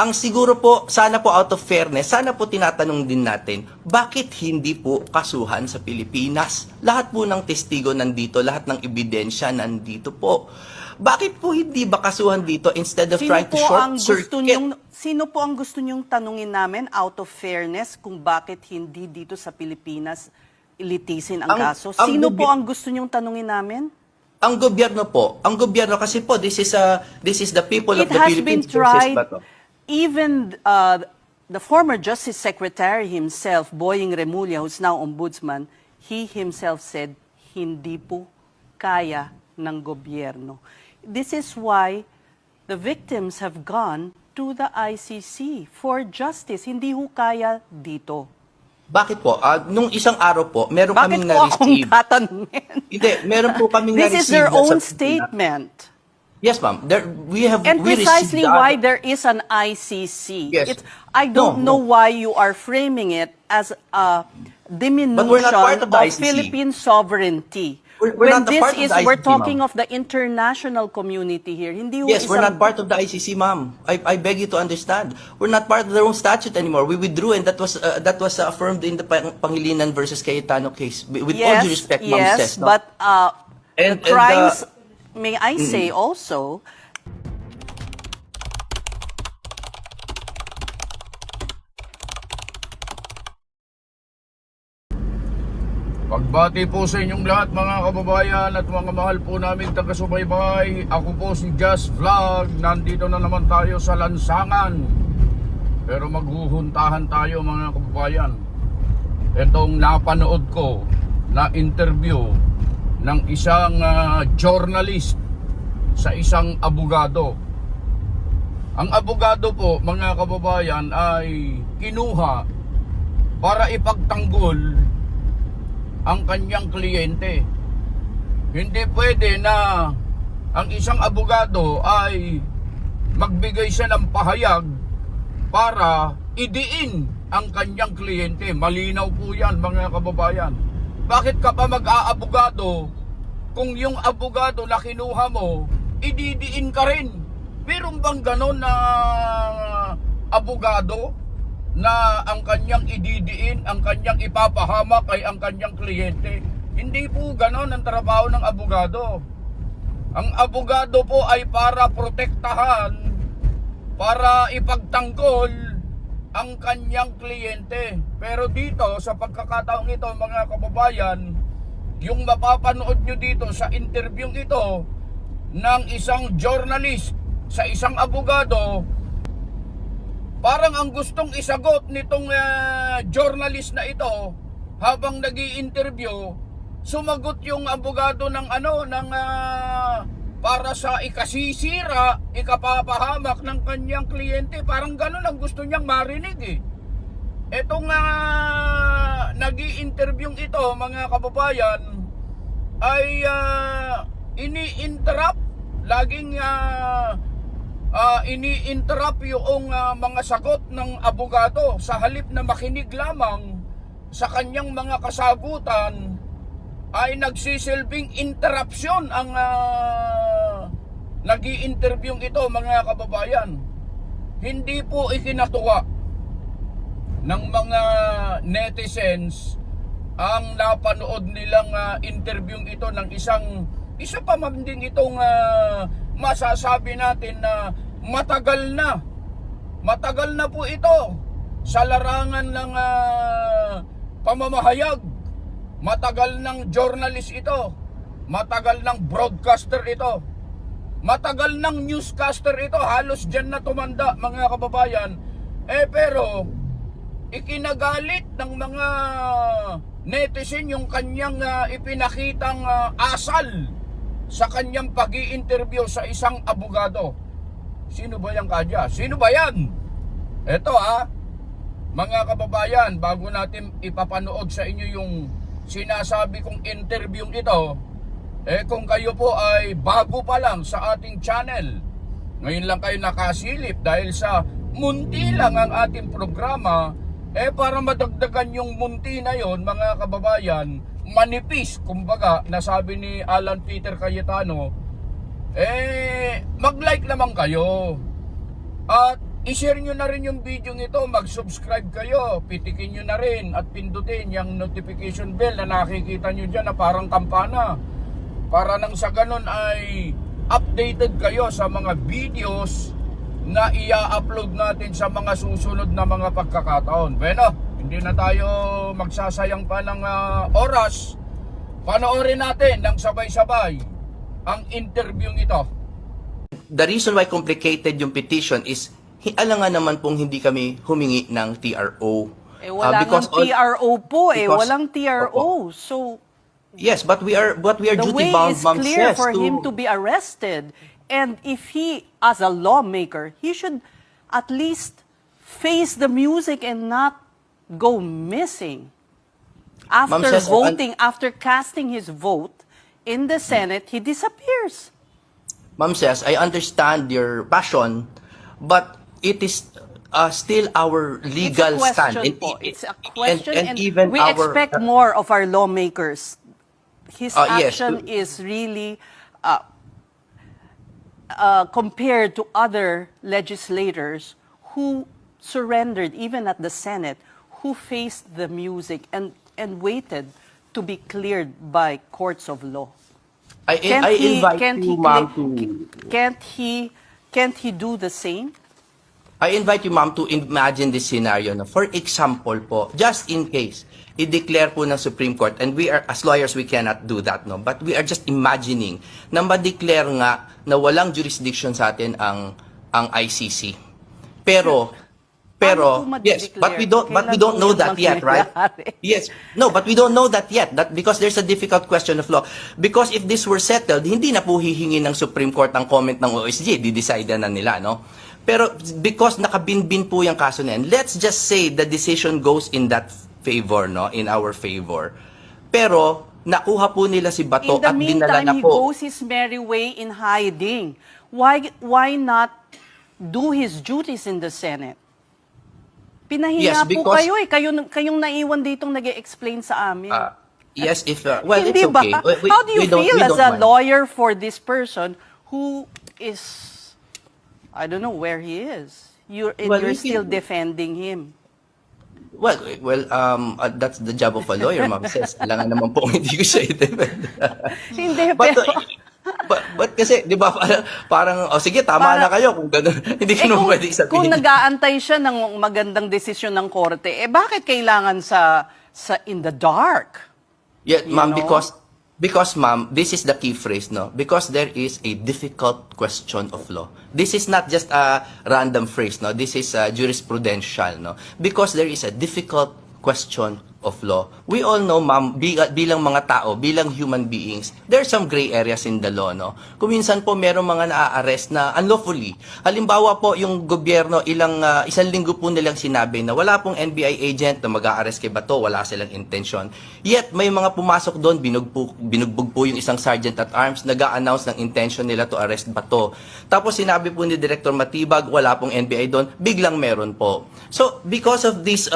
Ang siguro po, sana po out of fairness, sana po tinatanong din natin, bakit hindi po kasuhan sa Pilipinas? Lahat po ng testigo nandito, lahat ng ebidensya nandito po. Bakit po hindi ba kasuhan dito instead of trying to short circuit? Sino po ang gusto nyong tanungin namin out of fairness kung bakit hindi dito sa Pilipinas ilitisin ang kaso? Sino po ang gusto nyong tanungin namin? Ang gobyerno po, kasi po this is the people of It the has Philippines been tried. versus Bato. Even the former Justice Secretary himself, Boying Remulla, who's now ombudsman, he himself said, hindi po kaya ng gobyerno. This is why the victims have gone to the ICC for justice. Hindi ho kaya dito. Bakit po? Nung isang araw po, meron Bakit kaming po akong na-receive. tatanungin? Hindi, meron po kaming This na-receive. is their na own sa- statement. Yes, ma'am. And precisely why there is an ICC. Yes. I don't know No. why you are framing it as a diminution we're not part of the of ICC. Philippine sovereignty. We're When not a this part of is, the we're ICC, talking ma'am. of the international community here. Hindi ho Yes, we're isang- not part of the ICC, ma'am. I beg you to understand. We're not part of their own statute anymore. We withdrew, and that was affirmed in the Pangilinan versus Cayetano case. With all due respect, ma'am, yes, says, no? but And- the crimes, may I say also, Pagbati po sa inyong lahat mga kababayan at mga mahal po namin taga-subaybay. Ako po si Just Vlog. Nandito na naman tayo sa lansangan. Pero maghuhuntahan tayo mga kababayan. Itong napanood ko na interview ng isang journalist sa isang abogado. Ang abogado po mga kababayan ay kinuha para ipagtanggol ang kanyang kliyente. Hindi pwede na ang isang abogado ay magbigay siya ng pahayag para idiin ang kanyang kliyente. Malinaw po yan mga kababayan. Bakit ka pa mag-aabogado kung yung abogado na kinuha mo, ididiin ka rin? Meron bang ganon na abogado na ang kanyang ididiin, ang kanyang ipapahamak ay ang kanyang kliyente? Hindi po ganon ang trabaho ng abogado. Ang abogado po ay para protektahan, para ipagtanggol ang kanyang kliyente. Pero dito, sa pagkakataong ito mga kababayan, yung mapapanood nyo dito sa interviewing ito ng isang journalist sa isang abogado, parang ang gustong isagot nitong journalist na ito habang nag-i-interview, sumagot yung abogado ng para sa ikasisira, ikapapahamak ng kanyang kliyente. Parang ganun ang gusto niyang marinig eh. Etong nag-i-interview ito mga kababayan ay ini-interrupt, laging ini-interrupt yung mga sagot ng abogado. Sa halip na makinig lamang sa kanyang mga kasagutan, ay nagsisilbing interruption ang nag-i-interview ito mga kababayan. Hindi po ikinatuwa ng mga netizens ang napanood nilang interview ito ng isa pa man din itong masasabi natin na matagal na po ito sa larangan ng pamamahayag. Matagal ng journalist ito, matagal ng broadcaster ito, matagal ng newscaster ito. Halos dyan na tumanda mga kababayan. Pero ikinagalit ng mga netizen yung kanyang ipinakitang asal sa kanyang pag-i-interview sa isang abogado. Sino ba yan kadya? Sino ba yan? Ito mga kababayan, bago natin ipapanood sa inyo yung sinasabi kong interview ito, kung kayo po ay bago pa lang sa ating channel, ngayon lang kayo nakasilip dahil sa munti lang ang ating programa, para madagdagan yung munti na yon mga kababayan, manipis, kumbaga, nasabi ni Alan Peter Cayetano, mag-like naman kayo. At i-share nyo na rin yung video ito, mag-subscribe kayo, pitikin nyo na rin at pindutin yung notification bell na nakikita nyo dyan na parang kampana. Para nang sa ganun ay updated kayo sa mga videos na ia-upload natin sa mga susunod na mga pagkakataon. Bueno, hindi na tayo magsasayang pa ng oras. Panoorin natin ng sabay-sabay ang interview ito. The reason why complicated yung petition is alangan naman pong hindi kami humingi ng TRO. Wala Because ngang TRO po because- walang TRO. So, Yes, but we are the duty way bound, is Ma'am clear Ces, for him to be arrested. And if he, as a lawmaker, he should at least face the music and not go missing. After Ces, voting, after casting his vote in the Senate, he disappears. Ma'am Ces, I understand your passion, but it is still our legal It's a stand. question po. It's a question, and, even we our, expect more of our lawmakers. His Yes. action is really compared to other legislators who surrendered even at the Senate, who faced the music and waited to be cleared by courts of law. I invite you, ma'am, to Can't he do the same? I invite you, ma'am, to imagine this scenario. No? For example po, just in case, i-declare po ng Supreme Court, and we are, as lawyers, we cannot do that, no? But we are just imagining na ma-declare nga na walang jurisdiction sa atin ang ICC. Pero, Paano po yes, ma-declare? but we don't know that yet, right? Yes, no, but we don't know that yet. That because there's a difficult question of law. Because if this were settled, hindi na po hihingi ng Supreme Court ang comment ng OSG, di-decide na nila, no? Pero because nakabinbin po yung kaso na yan, let's just say the decision goes in that favor, no? In our favor. Pero nakuha po nila si Bato In the at dinala meantime, na he po. goes his merry way in hiding. Why not do his duties in the Senate? Pinahiya Yes, po because- kayo eh. Kayong naiwan ditong nag-explain sa amin. Yes, if well, Hindi it's ba? okay. How do you feel as a mind. lawyer for this person who is, I don't know where he is. You're Well, still defending him. Well, that's the job of a lawyer, Ma'am Ces. Alangan naman po hindi ko siya i-defend. Hindi, But, pero... but kasi, di ba, parang, sige, tama na kayo kung gano'n. Hindi ko naman pwede isabihin. Kung nag-aantay siya ng magandang desisyon ng korte, bakit kailangan sa in the dark? Yeah, ma'am, know? because ma'am, this is the key phrase, no? Because there is a difficult question of law. This is not just a random phrase, no? This is jurisprudential, no? Because there is a difficult question of law. We all know, ma'am, bilang mga tao, bilang human beings, there are some gray areas in the law, no? Kuminsan po merong mga naa-arrest na unlawfully. Halimbawa po, yung gobyerno, isang linggo po nilang sinabi na wala pong NBI agent na mag-a-arrest kay Bato, wala silang intention. Yet, may mga pumasok doon, binugbog po yung isang sergeant at arms, nag-a-announce ng intention nila to arrest Bato. Tapos sinabi po ni Director Matibag, wala pong NBI doon, biglang meron po. So, because of this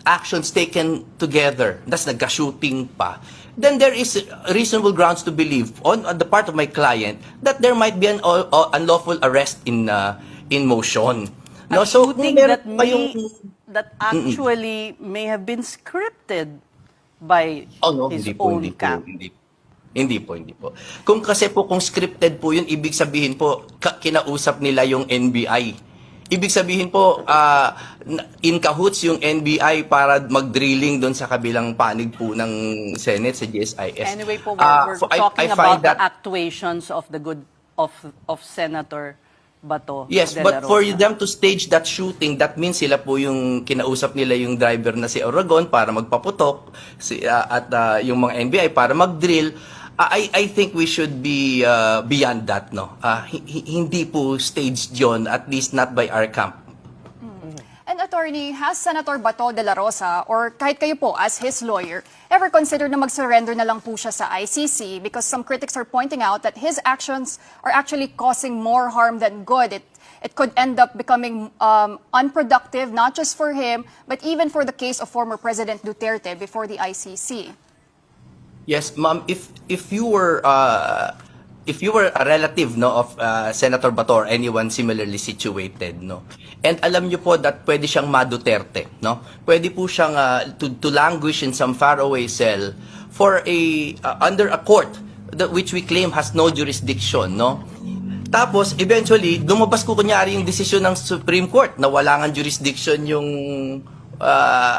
actions taken together, that's nagka-shooting pa, then there is reasonable grounds to believe on the part of my client that there might be an unlawful arrest in motion. No, so kung Shooting meron that pa that actually may have been scripted by his own camp. Hindi po. Kung kasi po kung scripted po yun, ibig sabihin po kinausap nila yung NBI. Ibig sabihin po, in cahoots yung NBI para mag-drilling doon sa kabilang panig po ng Senate sa GSIS. Anyway po, we're talking I about find that, the actuations of the good of Senator Bato. yes, de la but for Rosa. them to stage that shooting, that means sila po yung kinausap nila yung driver na si Oragon para magpaputok at yung mga NBI para mag-drill. I think we should be beyond that, no? Hindi po staged yon, at least not by our camp. And attorney, has Senator Bato de la Rosa or kahit kayo po as his lawyer ever considered na mag-surrender na lang po siya sa ICC because some critics are pointing out that his actions are actually causing more harm than good. It could end up becoming unproductive, not just for him, but even for the case of former President Duterte before the ICC. Yes, ma'am, if you were if you were a relative no of Senator Bato or anyone similarly situated no, and alam niyo po that pwede siyang maduterte no, pwede po siyang to languish in some faraway cell for a under a court which we claim has no jurisdiction no. Tapos eventually lumabas ko kunyari yung desisyon ng Supreme Court na wala ngang jurisdiction yung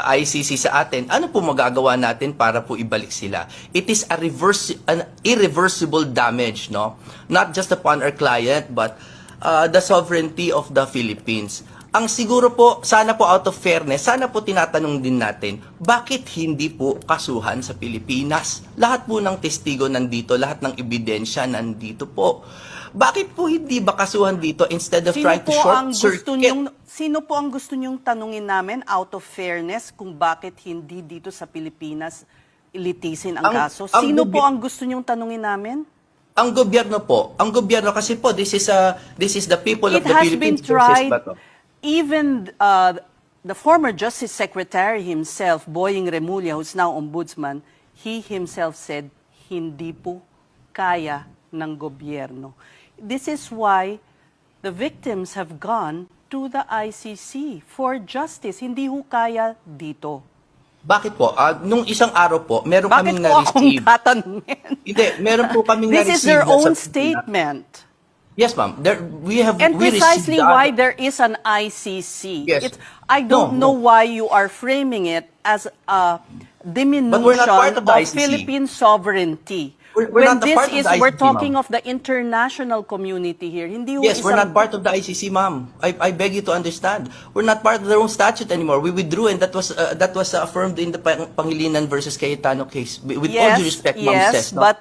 ICC sa atin. Ano po magagawa natin para po ibalik sila? It is an irreversible damage, no? Not just upon our client, but the sovereignty of the Philippines. Ang siguro po, sana po out of fairness, sana po tinatanong din natin, bakit hindi po kasuhan sa Pilipinas? Lahat po ng testigo nandito, lahat ng ebidensya nandito po. Bakit po hindi ba kasuhan dito instead of trying to short circuit? Sino po ang gusto niyong tanungin namin out of fairness kung bakit hindi dito sa Pilipinas ilitisin ang kaso? Sino po ang gusto niyong tanungin namin? Ang gobyerno po. Ang gobyerno kasi po this is the people of It the has Philippines been tried. versus Bato. Even the former Justice Secretary himself, Boying Remulla, who's now ombudsman, he himself said hindi po kaya ng gobyerno. This is why the victims have gone to the ICC for justice. Hindi ho kaya dito. Bakit po? Nung isang araw po, meron Bakit kaming po akong na-receive. tatanungin? Hindi, meron po kaming This na-receive. is their na own sa- statement. Yes, ma'am. We And received precisely the- why there is an ICC. Yes. I don't No, know why you are framing it as a But we're not part diminution of the of ICC. Philippine sovereignty. We're When not a this part of is, the we're ICC, talking ma'am. of the international community here. Hindi ho Yes, we're isang- not part of the ICC, ma'am. I beg you to understand. We're not part of their own statute anymore. We withdrew, and that was affirmed in the Pangilinan versus Cayetano case. With all due respect, ma'am, yes, says, no? but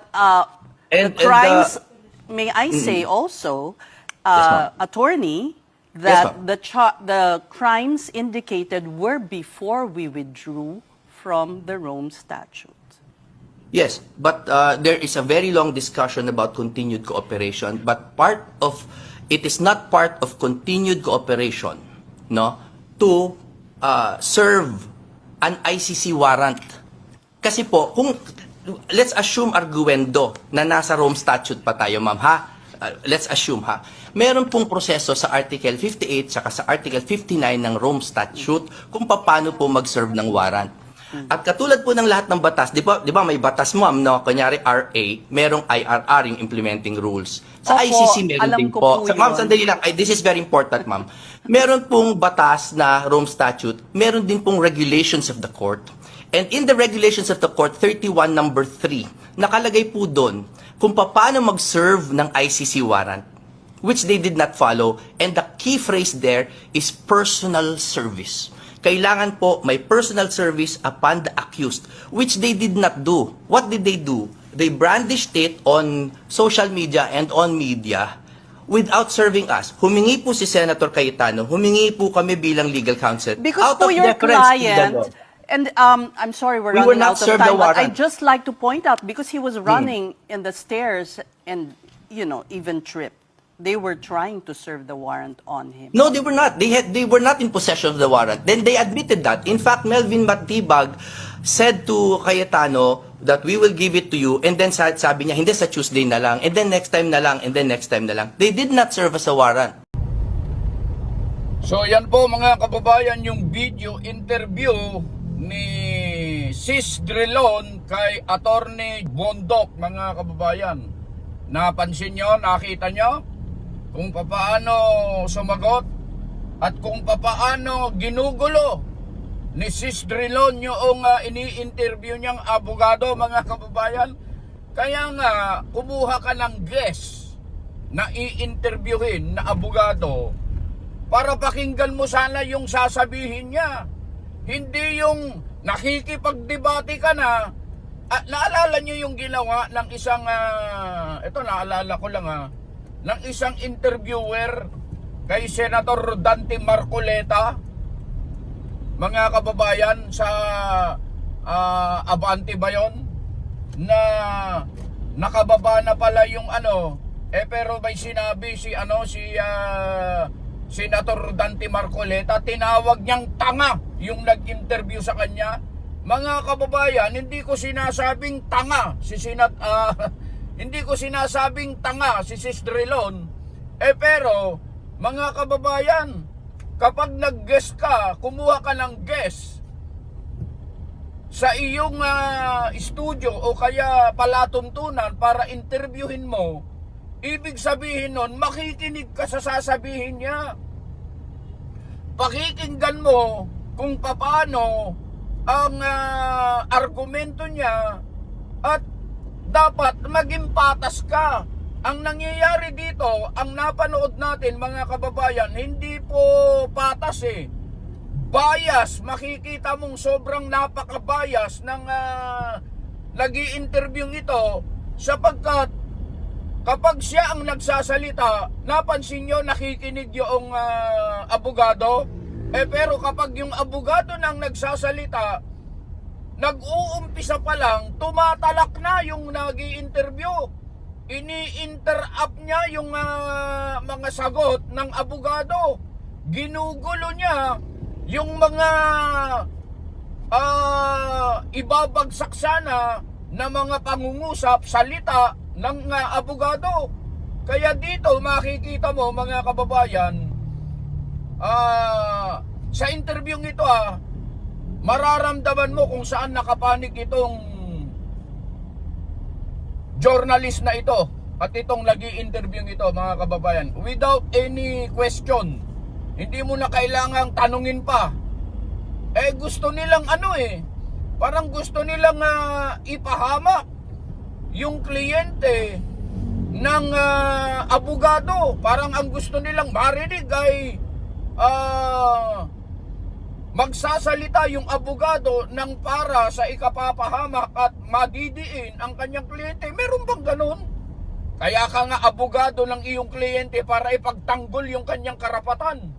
And- the crimes, may I say also, ma'am. attorney, Yes, that ma'am. the crimes indicated were before we withdrew from the Rome Statute. Yes, but there is a very long discussion about continued cooperation, but it is not part of continued cooperation, no, to serve an ICC warrant. Kasi po, let's assume arguendo na nasa Rome Statute pa tayo, ma'am, ha? Let's assume, ha? Meron pong proseso sa Article 58 saka sa Article 59 ng Rome Statute kung paano po mag-serve ng warrant. At katulad po ng lahat ng batas, di ba may batas mo, no? Kunyari RA, merong IRR, yung implementing rules. Sa Opo, ICC meron alam din ko po. po Ma'am, yun. sandali lang. This is very important, ma'am. Meron pong batas na Rome Statute, meron din pong regulations of the court. And in the regulations of the court, 31 number 3, nakalagay po doon kung paano mag-serve ng ICC warrant, which they did not follow. And the key phrase there is personal service. Kailangan po may personal service upon the accused, which they did not do. What did they do? They brandished it on social media and on media without serving us. Humingi po si Senator Cayetano, humingi po kami bilang legal counsel. Because out po of your deference to the law. client, and I'm sorry we're We were running not out of served time, the but I'd warrant. just like to point out, because he was running in the stairs and, even tripped. They were trying to serve the warrant on him. No, they were not. They were not in possession of the warrant. Then they admitted that. In fact, Melvin Matibag said to Cayetano that we will give it to you, and then sabi niya, hindi, sa Tuesday na lang, and then next time na lang, and then next time na lang. They did not serve as a warrant. So yan po mga kababayan yung video interview ni Sis Drilon kay Attorney Bondok, mga kababayan. Napansin nyo, nakita nyo kung papaano sumagot at kung papaano ginugulo ni Sis Drilon yung ini-interview niyang abogado, mga kababayan. Kaya nga, kumuha ka ng guest na i-interviewin na abogado para pakinggan mo sana yung sasabihin niya. Hindi yung nakikipagdebate ka na. Naalala niyo yung ginawa ng isang, ito naalala ko lang ng isang interviewer kay Senator Dante Marcoleta, mga kababayan, sa Abante ba yun? Na nakababa na pala yung pero may sinabi si Senator Dante Marcoleta, tinawag niyang tanga yung nag-interview sa kanya. Mga kababayan, hindi ko sinasabing tanga si Hindi ko sinasabing tanga si Sis Drilon. Pero, mga kababayan, kapag nag-guest ka, kumuha ka ng guest sa iyong studio o kaya palatuntunan para interviewin mo, ibig sabihin nun, makikinig ka sa sasabihin niya. Pakikinggan mo kung paano ang argumento niya at dapat maging patas ka. Ang nangyayari dito, ang napanood natin mga kababayan, hindi po patas bias. Makikita mong sobrang napaka-bias ng nag-i-interview ito sapagkat kapag siya ang nagsasalita, napansin nyo nakikinig yung abogado. Pero kapag yung abogado nang nagsasalita, nag-uumpisa pa lang, tumatalak na yung nag-i-interview. Ini-interrupt niya yung mga sagot ng abogado. Ginugulo niya yung mga ibabagsak sana na mga pangungusap, salita ng abogado. Kaya dito makikita mo mga kababayan, sa interview ito mararamdaman mo kung saan nakapanig itong journalist na ito at itong nag-i-interview ito mga kababayan. Without any question, hindi mo na kailangang tanungin pa. Gusto nilang parang gusto nilang ipahamak yung kliyente ng abogado. Parang ang gusto nilang marinig ay magsasalita yung abogado ng para sa ikapapahamak at madidiin ang kanyang kliyente. Meron bang ganun? Kaya ka nga abogado ng iyong kliyente para ipagtanggol yung kanyang karapatan.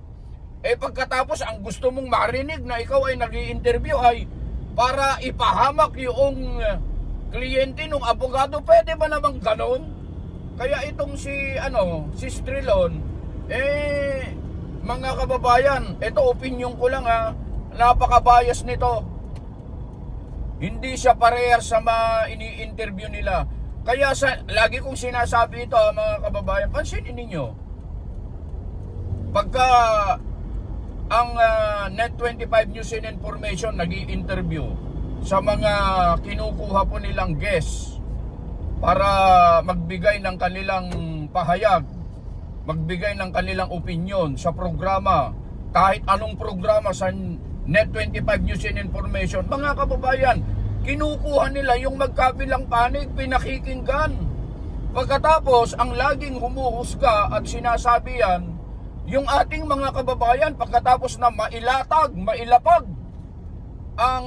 Pagkatapos ang gusto mong marinig na ikaw ay nag-i-interview ay para ipahamak yung kliyente ng abogado. Pwede ba namang ganun? Kaya itong si Strilon, mga kababayan, ito opinion ko lang napaka-bias nito. Hindi siya parehas sa ini-interview nila. Kaya lagi kong sinasabi ito mga kababayan, pansinin ninyo. Pagka ang Net25 News and Information nag-i-interview sa mga kinukuha po nilang guests para magbigay ng kanilang pahayag, magbigay ng kanilang opinion sa programa, kahit anong programa sa Net25 News and Information, mga kababayan, kinukuha nila yung magkabilang panig, pinakikinggan. Pagkatapos, ang laging humuhusga at sinasabi yan, yung ating mga kababayan, pagkatapos na mailapag ang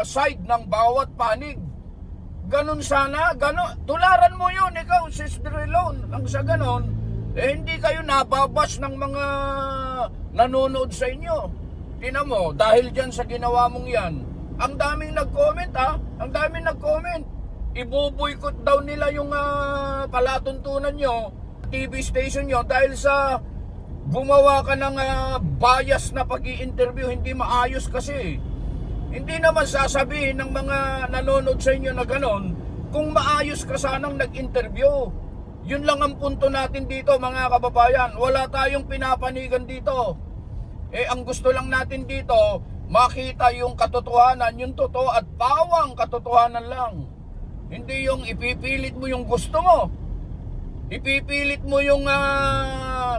side ng bawat panig. Ganun sana, tularan mo yun, ikaw, Sis Drilon, ang sa ganon, hindi kayo nababash ng mga nanonood sa inyo. Tingnan mo, dahil dyan sa ginawa mong yan, ang daming nag-comment ang daming nag-comment. Ibuboycott daw nila yung palatuntunan nyo, TV station nyo, dahil sa gumawa ka ng bias na pag-i-interview, hindi maayos kasi. Hindi naman sasabihin ng mga nanonood sa inyo na ganon, kung maayos ka sanang nag-interview. Yun lang ang punto natin dito mga kababayan. Wala tayong pinapanigan dito. Ang gusto lang natin dito, makita yung katotohanan, yung totoo at bawang katotohanan lang. Hindi yung ipipilit mo yung gusto mo. Ipipilit mo yung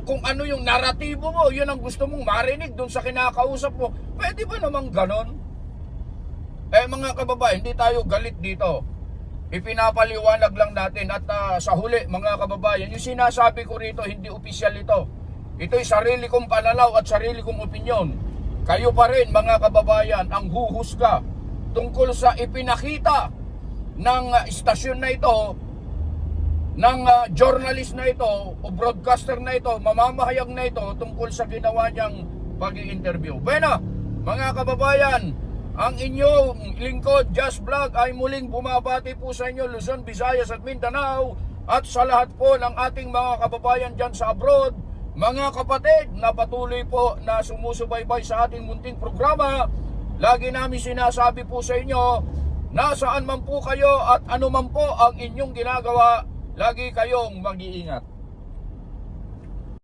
kung ano yung naratibo mo, yun ang gusto mong marinig dun sa kinakausap mo. Pwede ba namang ganon? Mga kababayan, hindi tayo galit dito. Ipinapaliwanag lang natin at sa huli mga kababayan, yung sinasabi ko rito hindi opisyal ito. Ito'y sarili kong pananaw at sarili kong opinyon. Kayo pa rin mga kababayan ang huhusga tungkol sa ipinakita ng istasyon na ito, ng journalist na ito o broadcaster na ito, mamamahayag na ito tungkol sa ginawa niyang pag-i-interview. Bueno, mga kababayan, ang inyong lingkod, Just Vlog, ay muling bumabati po sa inyo, Luzon, Visayas at Mindanao, at sa lahat po ng ating mga kababayan dyan sa abroad, mga kapatid na patuloy po na sumusubaybay sa ating munting programa. Lagi namin sinasabi po sa inyo, nasaan man po kayo at ano man po ang inyong ginagawa, Lagi kayong mag-iingat.